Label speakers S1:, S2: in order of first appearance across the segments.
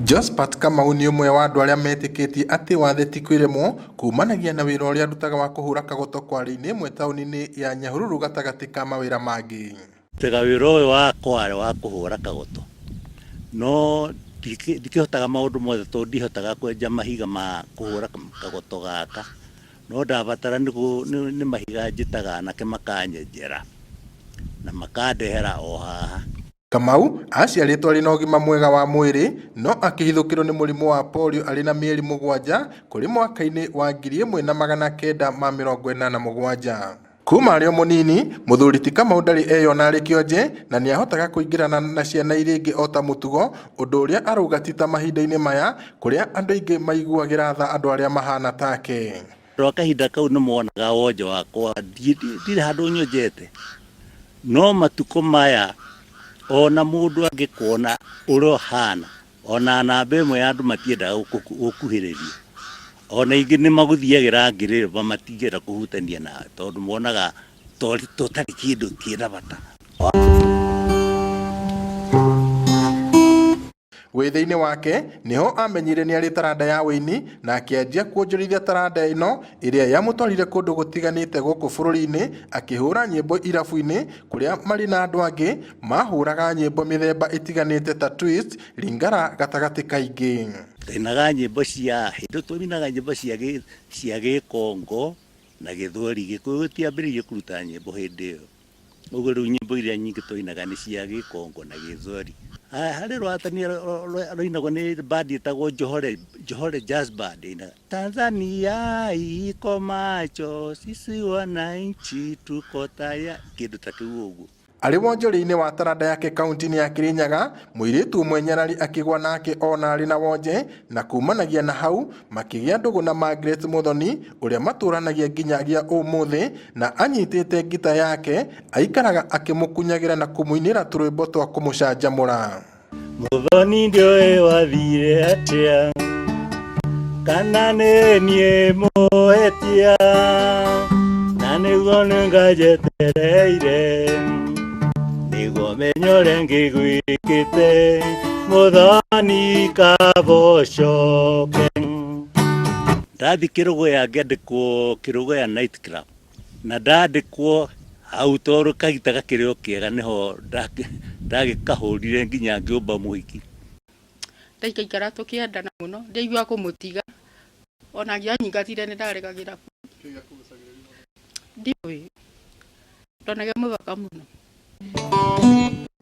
S1: Jospat Kamau ni umwe wa andu aria metĩkĩtie atĩ wathe ti kwĩremwo kumanagia na wĩra ũrĩa arutaga wa kũhũra kagoto kware-inĩ ĩmwe taũni-inĩ ya Nyahururu gatagatĩ ka mawĩra mangĩ.
S2: Tega wĩra ũyũ wa kware wa kũhũra kagoto no ndikĩhotaga maũndũ mothe tondũ ndihotaga kwenja mahiga ma kũhũra kagoto gaka, no ndabatara nĩ mahiga njĩtaga anake makanyenjera na makandehera o haha.
S1: Kamau aciarĩtwo arĩ na ũgima mwega wa mwĩrĩ no akĩhithũkĩrwo nĩ mũrimũ wa polio arĩ na mĩeri 7 kũrĩ mwaka-inĩ wa 1987. Kuma arĩ o mũnini mũthuri ti Kamau ndarĩ eyona arĩ kĩonje na nĩ ahotaga kũingĩrana na ciana iria ingĩ o ta mũtugo, ũndũ ũrĩa arauga ti ta mahinda-inĩ maya kũrĩa andũ aingĩ maiguagĩra tha andũ arĩa mahana take.
S2: Kahinda kau nĩ monaga wonje wakwa ndirĩ handũ nyonjete, no matukũ maya ona mũndũ angĩkuona ũrĩa ũhana ona namba ĩmwe ya andũ matiendaga gũkuhĩrĩria, ona ingĩ nĩ magũthiagĩra ngĩrĩrĩba matingĩenda kũhutania nawe tondũ monaga tũtarĩ kĩndũ kĩna bata.
S1: Wĩthĩ-inĩ wake niho amenyire nĩ arĩ taranda ya wĩini na akĩanjia kuonjorithia taranda ĩno ĩrĩa yamũtwarire kũndũ gũtiganĩte gũkũ bũrũri-inĩ, akĩhũra nyĩmbo irabu-inĩ kũrĩa marĩ na andũ angĩ mahũraga nyĩmbo mĩthemba ĩtiganĩte ta twist, lingala gatagatĩ kaingĩ.
S2: Tũinaga nyĩmbo cia hĩndĩ tũinaga nyĩmbo cia Gĩkongo na Gĩthweri. Gĩkũyũ gĩtiambĩrĩirie kũruta nyĩmbo hĩndĩ ĩyo, ũguo rĩu nyĩmbo iria nyingĩ tũinaga nĩ cia Gĩkongo na Gĩthweri. Harĩ rwatania rũinagwo nĩ bandi ĩtagwo Johore Jazz Band ĩna Tanzania iko macho sisi wananchi tuko tayari, kĩndũ ta kĩu ũguo.
S1: Arĩ wonjori-inĩ wa taranda yake kaunti-inĩ ya Kirinyaga, mũirĩtu ũmwe Nyarari akĩgwa nake ona arĩ na wonje na kumanagia na hau makĩgĩa ndũgũ na Margaret Muthoni ũrĩa matũranagia nginyagia ũmũthĩ, na anyitĩte ngita yake aikaraga akĩmũkunyagĩra na kũmũinĩra tũrwĩmbo twa kũmũcanjamũra.
S2: Muthoni ndioĩ wathire atĩa kana nĩ niĩ mũhĩtia na nĩguo nĩnganjetereire nĩguo menyore ngĩgwĩkĩte Muthoni kabocoke. Ndathi Kĩrũgũya ngĩandĩkwo Kĩrũgũya Night Club na ndandĩkwo hau tondũ kagita gakĩrĩ o kĩega nĩho ndagĩkahũrire nginya ngĩũmba mũhiki.
S3: Ndaikaikara tũkĩendana mũno, ndaigua kũmũtiga ona ngĩanyingatire nĩ ndaregagĩra ndiũĩ ndonaga mũthaka mũno.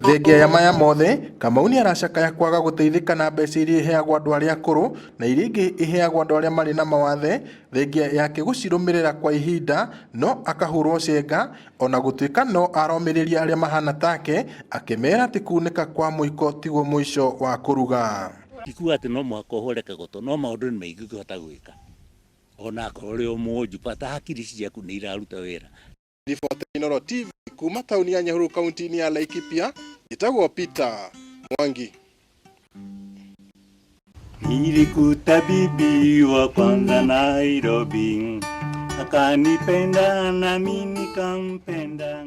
S1: Thengia ya maya mothe, Kamau nĩ aracakaya kwaga gũteithĩka na mbeca iria iheagwo andũ arĩa akũrũ na iria ingĩ iheagwo andũ arĩa marĩ na mawathe, thengia yake gũcirũmĩrĩra kwa ihinda no akahũrwo cenga, ona gũtuĩka no aromĩrĩria arĩa mahana take, akĩmera atĩ kunĩka kwa mũiko tiguo mũico wa kũruga.
S2: Ndikuga atĩ no mũhaka ũhũre kagoto, no maũndũ nĩ maingĩ ũngĩhota gwĩka ona akorwo ũrĩ o mũnju, bata hakiri ciaku nĩ iraruta wĩra.
S1: Riboti Inooro TV kuma tauni ya Nyahururu kaunti-inĩ ya Laikipia, itagwo Peter Mwangi.
S2: Nilikuta bibi wa kwanza Nairobi, akanipenda na mimi nikampenda.